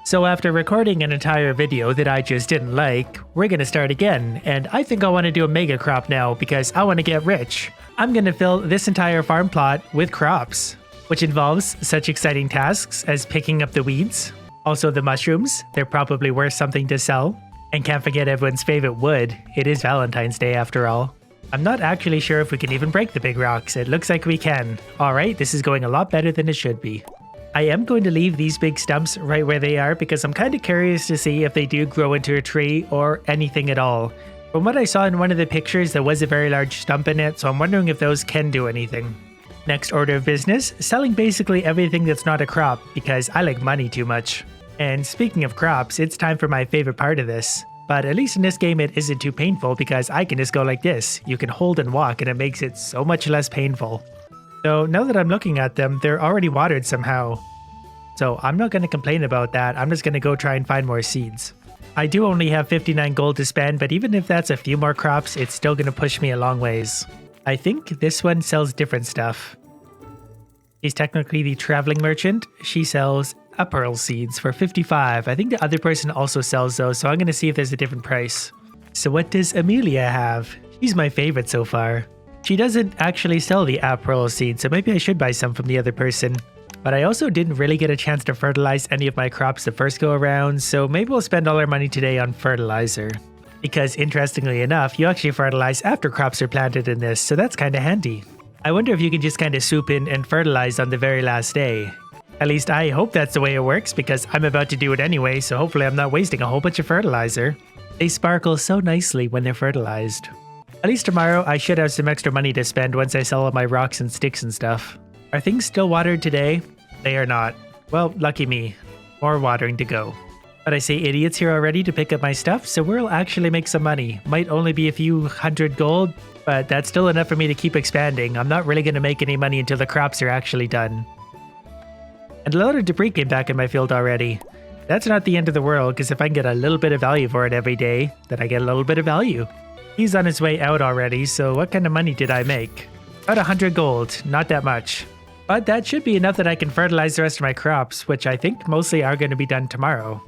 So after recording an entire video that I just didn't like, we're gonna start again, and I think I want to do a mega crop now because I want to get rich. I'm gonna fill this entire farm plot with crops, which involves such exciting tasks as picking up the weeds. Also the mushrooms, they're probably worth something to sell. And can't forget everyone's favorite wood, it is Valentine's Day after all. I'm not actually sure if we can even break the big rocks, it looks like we can. Alright, this is going a lot better than it should be. I am going to leave these big stumps right where they are because I'm kind of curious to see if they do grow into a tree or anything at all. From what I saw in one of the pictures, there was a very large stump in it, so I'm wondering if those can do anything. Next order of business, selling basically everything that's not a crop because I like money too much. And speaking of crops, it's time for my favorite part of this. But at least in this game it isn't too painful because I can just go like this. You can hold and walk and it makes it so much less painful. So now that I'm looking at them, they're already watered somehow. So I'm not going to complain about that, I'm just going to go try and find more seeds. I do only have 59 gold to spend, but even if that's a few more crops, it's still going to push me a long ways. I think this one sells different stuff. She's technically the traveling merchant. She sells pearl seeds for 55. I think the other person also sells those, so I'm going to see if there's a different price. So what does Amelia have? She's my favorite so far. She doesn't actually sell the pearl seeds, so maybe I should buy some from the other person. But I also didn't really get a chance to fertilize any of my crops the first go around, so maybe we'll spend all our money today on fertilizer. Because interestingly enough, you actually fertilize after crops are planted in this, so that's kind of handy. I wonder if you can just kind of swoop in and fertilize on the very last day. At least I hope that's the way it works because I'm about to do it anyway, so hopefully I'm not wasting a whole bunch of fertilizer. They sparkle so nicely when they're fertilized. At least tomorrow I should have some extra money to spend once I sell all my rocks and sticks and stuff. Are things still watered today? They are not. Well, lucky me. More watering to go. But I see idiots here already to pick up my stuff, so we'll actually make some money. Might only be a few hundred gold, but that's still enough for me to keep expanding. I'm not really going to make any money until the crops are actually done. And a lot of debris came back in my field already. That's not the end of the world, because if I can get a little bit of value for it every day, then I get a little bit of value. He's on his way out already, so what kind of money did I make? About 100 gold, not that much. But that should be enough that I can fertilize the rest of my crops, which I think mostly are going to be done tomorrow.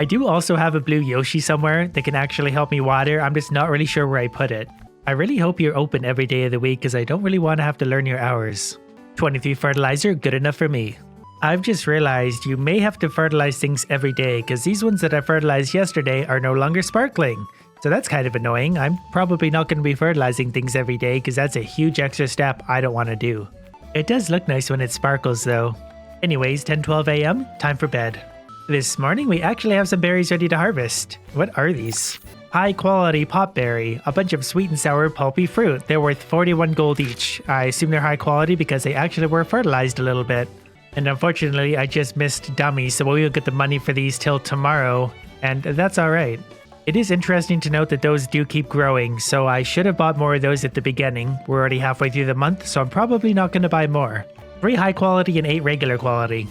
I do also have a blue Yoshi somewhere that can actually help me water, I'm just not really sure where I put it. I really hope you're open every day of the week because I don't really want to have to learn your hours. 23 fertilizer, good enough for me. I've just realized you may have to fertilize things every day because these ones that I fertilized yesterday are no longer sparkling. So that's kind of annoying. I'm probably not going to be fertilizing things every day because that's a huge extra step I don't want to do. It does look nice when it sparkles though. Anyways, 10:12 a.m., time for bed. This morning we actually have some berries ready to harvest. What are these? High quality pop berry, a bunch of sweet and sour pulpy fruit. They're worth 41 gold each. I assume they're high quality because they actually were fertilized a little bit. And unfortunately, I just missed dummies, so we'll get the money for these till tomorrow, and that's alright. It is interesting to note that those do keep growing, so I should have bought more of those at the beginning. We're already halfway through the month, so I'm probably not going to buy more. 3 high quality and 8 regular quality.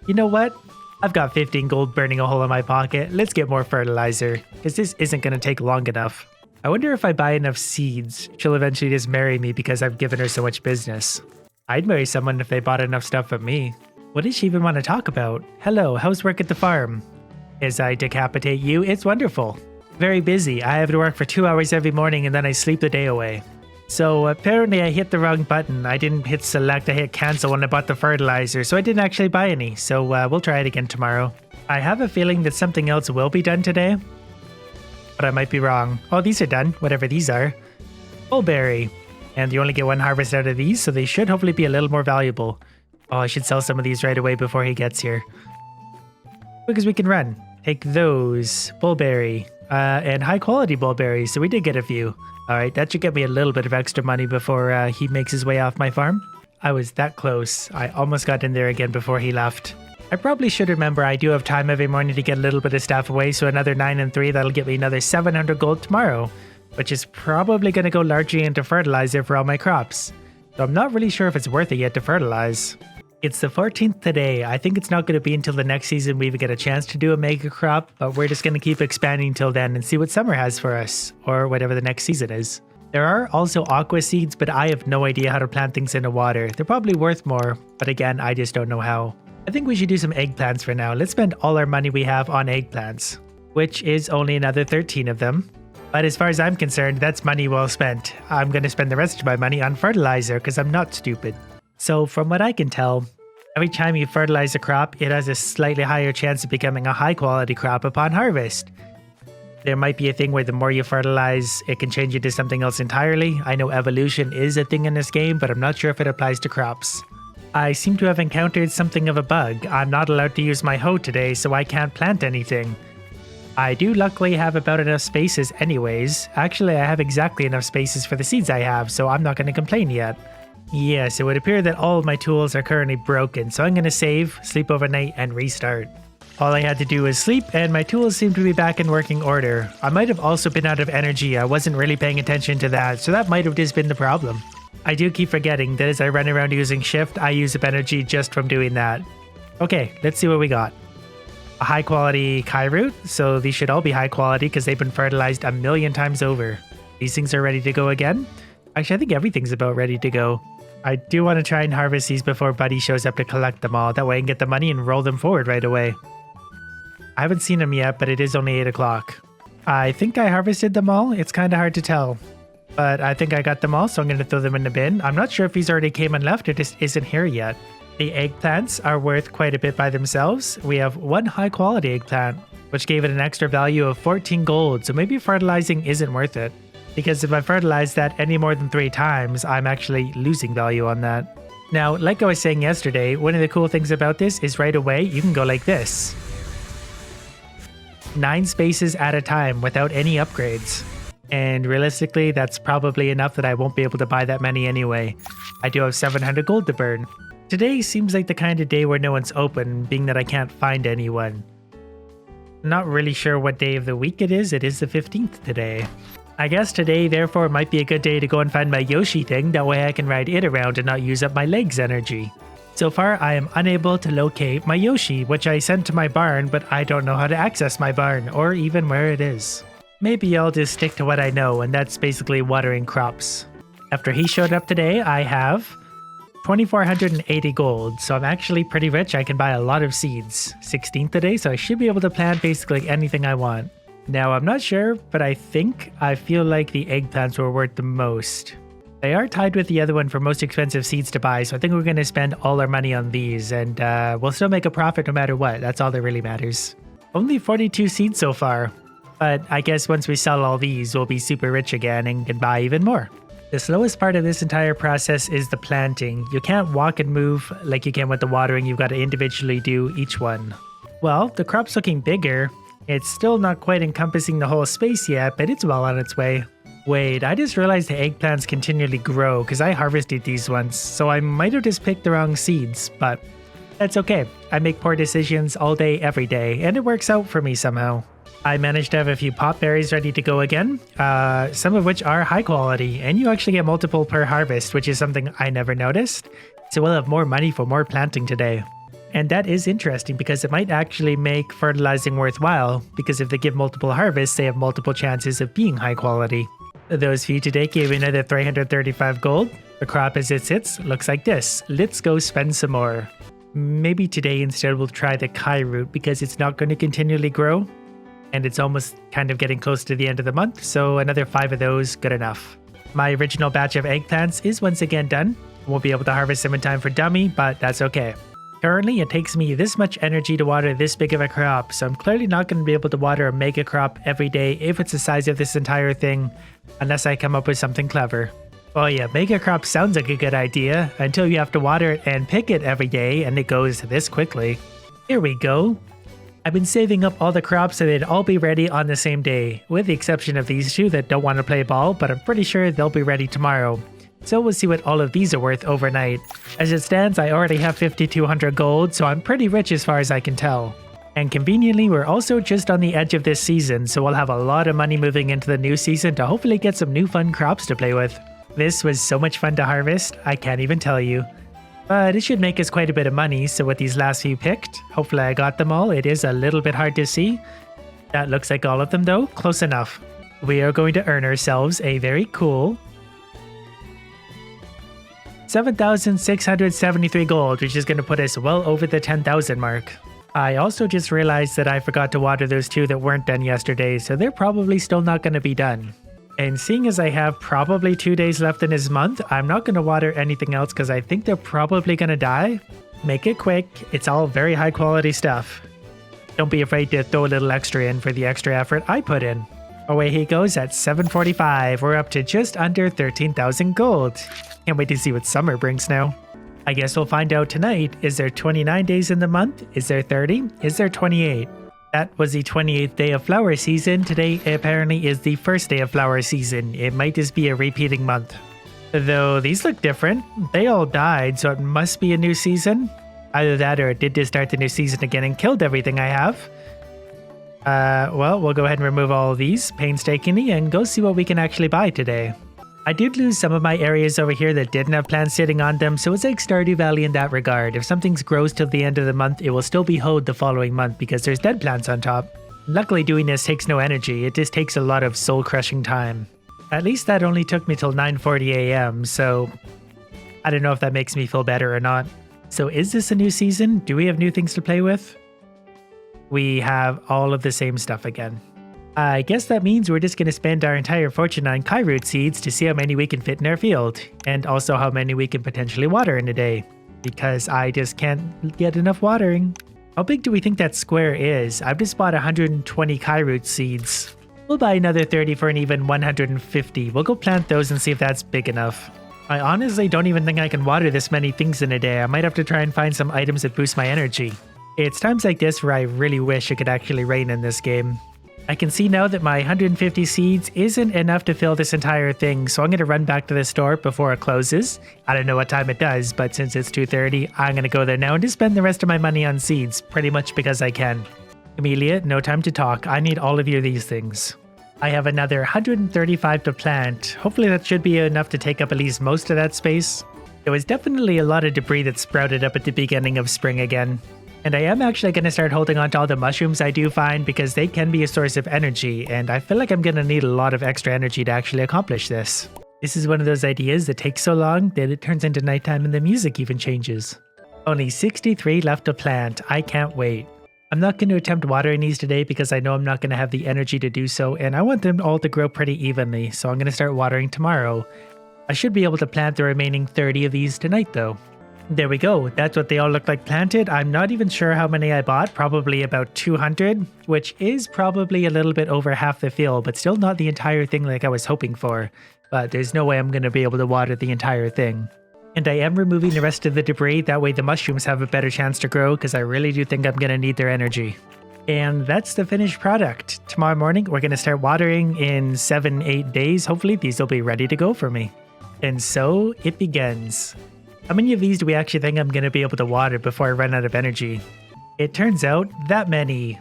You know what? I've got 15 gold burning a hole in my pocket. Let's get more fertilizer, because this isn't going to take long enough. I wonder if I buy enough seeds, she'll eventually just marry me because I've given her so much business. I'd marry someone if they bought enough stuff from me. What does she even want to talk about? Hello, how's work at the farm? As I decapitate you, it's wonderful. Very busy. I have to work for 2 hours every morning and then I sleep the day away. So apparently I hit the wrong button. I didn't hit select, I hit cancel when I bought the fertilizer, so I didn't actually buy any. So we'll try it again tomorrow. I have a feeling that something else will be done today, but I might be wrong. Oh, these are done, whatever these are. Bullberry. And you only get 1 harvest out of these, so they should hopefully be a little more valuable. Oh, I should sell some of these right away before he gets here. Because we can run. Take those. Bullberry. And high quality bullberries, so we did get a few. Alright, that should get me a little bit of extra money before he makes his way off my farm. I was that close. I almost got in there again before he left. I probably should remember I do have time every morning to get a little bit of stuff away, so another 9 and 3, that'll get me another 700 gold tomorrow. Which is probably going to go largely into fertilizer for all my crops. So I'm not really sure if it's worth it yet to fertilize. It's the 14th today. I think it's not going to be until the next season we even get a chance to do a mega crop, but we're just going to keep expanding till then and see what summer has for us, or whatever the next season is. There are also aqua seeds, but I have no idea how to plant things in the water. They're probably worth more, but again, I just don't know how. I think we should do some eggplants for now. Let's spend all our money we have on eggplants, which is only another 13 of them. But as far as I'm concerned, that's money well spent. I'm going to spend the rest of my money on fertilizer because I'm not stupid. So from what I can tell, every time you fertilize a crop, it has a slightly higher chance of becoming a high quality crop upon harvest. There might be a thing where the more you fertilize, it can change into something else entirely. I know evolution is a thing in this game, but I'm not sure if it applies to crops. I seem to have encountered something of a bug. I'm not allowed to use my hoe today, so I can't plant anything. I do luckily have about enough spaces anyways. Actually, I have exactly enough spaces for the seeds I have, so I'm not going to complain yet. Yes, it would appear that all of my tools are currently broken, so I'm going to save, sleep overnight, and restart. All I had to do was sleep, and my tools seem to be back in working order. I might have also been out of energy. I wasn't really paying attention to that, so that might have just been the problem. I do keep forgetting that as I run around using shift, I use up energy just from doing that. Okay, let's see what we got. A high quality Kai root, so these should all be high quality because they've been fertilized a million times over. These things are ready to go again. Actually, I think everything's about ready to go. I do want to try and harvest these before Buddy shows up to collect them all. That way I can get the money and roll them forward right away. I haven't seen them yet, but it is only 8 o'clock. I think I harvested them all. It's kind of hard to tell. But I think I got them all, so I'm going to throw them in the bin. I'm not sure if he's already came and left or just isn't here yet. The eggplants are worth quite a bit by themselves. We have one high quality eggplant, which gave it an extra value of 14 gold, so maybe fertilizing isn't worth it. Because if I fertilize that any more than 3 times, I'm actually losing value on that. Now, like I was saying yesterday, one of the cool things about this is right away you can go like this. 9 spaces at a time without any upgrades. And realistically, that's probably enough that I won't be able to buy that many anyway. I do have 700 gold to burn. Today seems like the kind of day where no one's open, being that I can't find anyone. Not really sure what day of the week it is. It is the 15th today. I guess today, therefore, might be a good day to go and find my Yoshi thing. That way I can ride it around and not use up my legs' energy. So far, I am unable to locate my Yoshi, which I sent to my barn, but I don't know how to access my barn, or even where it is. Maybe I'll just stick to what I know, and that's basically watering crops. After he showed up today, I have 2,480 gold, so I'm actually pretty rich. I can buy a lot of seeds. 16th today, so I should be able to plant basically anything I want. Now, I'm not sure, but I feel like the eggplants were worth the most. They are tied with the other one for most expensive seeds to buy, so I think we're going to spend all our money on these, and we'll still make a profit no matter what. That's all that really matters. Only 42 seeds so far. But I guess once we sell all these, we'll be super rich again and can buy even more. The slowest part of this entire process is the planting. You can't walk and move like you can with the watering. You've got to individually do each one. Well, the crop's looking bigger. It's still not quite encompassing the whole space yet, but it's well on its way. Wait, I just realized the eggplants continually grow because I harvested these once, so I might have just picked the wrong seeds, but that's okay. I make poor decisions all day, every day, and it works out for me somehow. I managed to have a few pop berries ready to go again, some of which are high quality, and you actually get multiple per harvest, which is something I never noticed. So we'll have more money for more planting today. And that is interesting because it might actually make fertilizing worthwhile, because if they give multiple harvests, they have multiple chances of being high quality. Those few today gave me another 335 gold. The crop as it sits looks like this. Let's go spend some more. Maybe today instead we'll try the Kai root because it's not going to continually grow. And it's almost kind of getting close to the end of the month, so another 5 of those, good enough. My original batch of eggplants is once again done. Won't be able to harvest them in time for dummy, but that's okay. Currently, it takes me this much energy to water this big of a crop, so I'm clearly not going to be able to water a mega crop every day if it's the size of this entire thing, unless I come up with something clever. Oh yeah, mega crop sounds like a good idea, until you have to water it and pick it every day, and it goes this quickly. Here we go. I've been saving up all the crops so they'd all be ready on the same day, with the exception of these 2 that don't want to play ball, but I'm pretty sure they'll be ready tomorrow. So we'll see what all of these are worth overnight. As it stands, I already have 5,200 gold, so I'm pretty rich as far as I can tell. And conveniently, we're also just on the edge of this season, so we'll have a lot of money moving into the new season to hopefully get some new fun crops to play with. This was so much fun to harvest, I can't even tell you. But it should make us quite a bit of money, so with these last few picked, hopefully I got them all. It is a little bit hard to see. That looks like all of them though, close enough. We are going to earn ourselves a very cool 7,673 gold, which is going to put us well over the 10,000 mark. I also just realized that I forgot to water those two that weren't done yesterday, so they're probably still not going to be done. And seeing as I have probably 2 days left in this month, I'm not going to water anything else because I think they're probably going to die. Make it quick, it's all very high quality stuff. Don't be afraid to throw a little extra in for the extra effort I put in. Away he goes at 745, we're up to just under 13,000 gold. Can't wait to see what summer brings now. I guess we'll find out tonight. Is there 29 days in the month? Is there 30? Is there 28? That was the 28th day of flower season. Today apparently is the first day of flower season. It might just be a repeating month. Though these look different. They all died, so it must be a new season. Either that or it did just start the new season again and killed everything I have. Well, we'll go ahead and remove all of these painstakingly and go see what we can actually buy today. I did lose some of my areas over here that didn't have plants sitting on them, so it's like Stardew Valley in that regard. If something grows till the end of the month, it will still be hoed the following month because there's dead plants on top. Luckily doing this takes no energy, it just takes a lot of soul-crushing time. At least that only took me till 9:40 AM, so I don't know if that makes me feel better or not. So is this a new season? Do we have new things to play with? We have all of the same stuff again. I guess that means we're just going to spend our entire fortune on Kai root seeds to see how many we can fit in our field, and also how many we can potentially water in a day, because I just can't get enough watering. How big do we think that square is? I've just bought 120 Kai root seeds. We'll buy another 30 for an even 150. We'll go plant those and see if that's big enough. I honestly don't even think I can water this many things in a day. I might have to try and find some items that boost my energy. It's times like this where I really wish it could actually rain in this game. I can see now that my 150 seeds isn't enough to fill this entire thing, so I'm going to run back to the store before it closes. I don't know what time it does, but since it's 2:30, I'm going to go there now and just spend the rest of my money on seeds, pretty much because I can. Amelia, no time to talk. I need all of these things. I have another 135 to plant. Hopefully that should be enough to take up at least most of that space. There was definitely a lot of debris that sprouted up at the beginning of spring again. And I am actually going to start holding on to all the mushrooms I do find because they can be a source of energy, and I feel like I'm going to need a lot of extra energy to actually accomplish this. This is one of those ideas that takes so long that it turns into nighttime and the music even changes. Only 63 left to plant. I can't wait. I'm not going to attempt watering these today because I know I'm not going to have the energy to do so, and I want them all to grow pretty evenly, so I'm going to start watering tomorrow. I should be able to plant the remaining 30 of these tonight though. There we go, that's what they all look like planted. I'm not even sure how many I bought, probably about 200, which is probably a little bit over half the field, but still not the entire thing like I was hoping for. But there's no way I'm going to be able to water the entire thing. And I am removing the rest of the debris, that way the mushrooms have a better chance to grow, because I really do think I'm going to need their energy. And that's the finished product. Tomorrow morning, we're going to start watering in 7-8 days. Hopefully these will be ready to go for me. And so it begins. How many of these do we actually think I'm going to be able to water before I run out of energy? It turns out that many.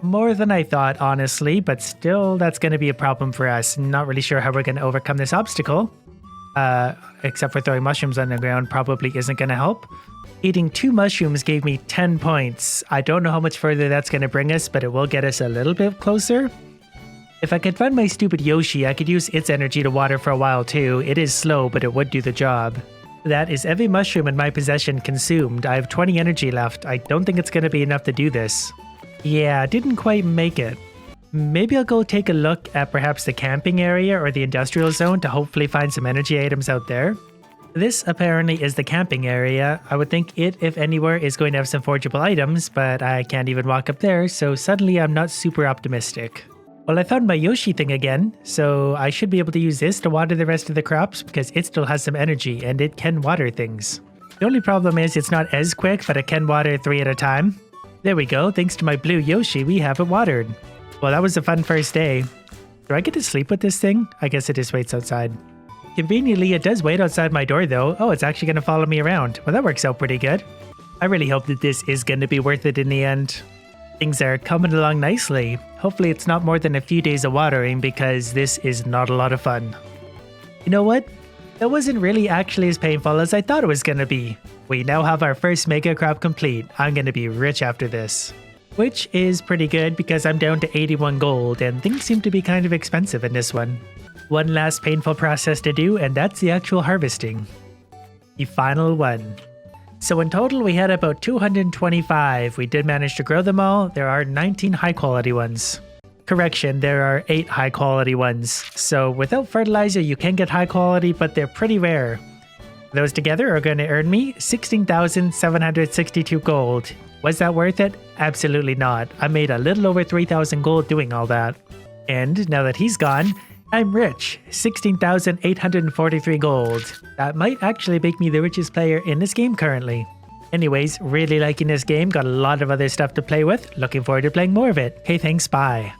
More than I thought, honestly, but still that's going to be a problem for us. Not really sure how we're going to overcome this obstacle. Except for throwing mushrooms on the ground probably isn't going to help. Eating 2 mushrooms gave me 10 points. I don't know how much further that's going to bring us, but it will get us a little bit closer. If I could find my stupid Yoshi, I could use its energy to water for a while too. It is slow, but it would do the job. That is every mushroom in my possession consumed. I have 20 energy left. I don't think it's going to be enough to do this. Yeah, didn't quite make it. Maybe I'll go take a look at perhaps the camping area or the industrial zone to hopefully find some energy items out there. This apparently is the camping area. I would think it, if anywhere, is going to have some forgeable items, but I can't even walk up there, so suddenly I'm not super optimistic. Well, I found my Yoshi thing again, so I should be able to use this to water the rest of the crops because it still has some energy and it can water things. The only problem is it's not as quick, but it can water 3 at a time. There we go, thanks to my blue Yoshi, we have it watered. Well, that was a fun first day. Do I get to sleep with this thing? I guess it just waits outside. Conveniently, it does wait outside my door though. Oh, it's actually going to follow me around. Well, that works out pretty good. I really hope that this is going to be worth it in the end. Things are coming along nicely. Hopefully it's not more than a few days of watering because this is not a lot of fun. You know what? That wasn't really actually as painful as I thought it was going to be. We now have our first mega crop complete. I'm going to be rich after this. Which is pretty good because I'm down to 81 gold and things seem to be kind of expensive in this one. One last painful process to do and that's the actual harvesting. The final one. So in total, we had about 225. We did manage to grow them all. There are 19 high quality ones. Correction, there are 8 high quality ones. So without fertilizer, you can get high quality, but they're pretty rare. Those together are going to earn me 16,762 gold. Was that worth it? Absolutely not. I made a little over 3,000 gold doing all that. And now that he's gone, I'm rich. 16,843 gold. That might actually make me the richest player in this game currently. Anyways, really liking this game. Got a lot of other stuff to play with. Looking forward to playing more of it. Hey, thanks, bye.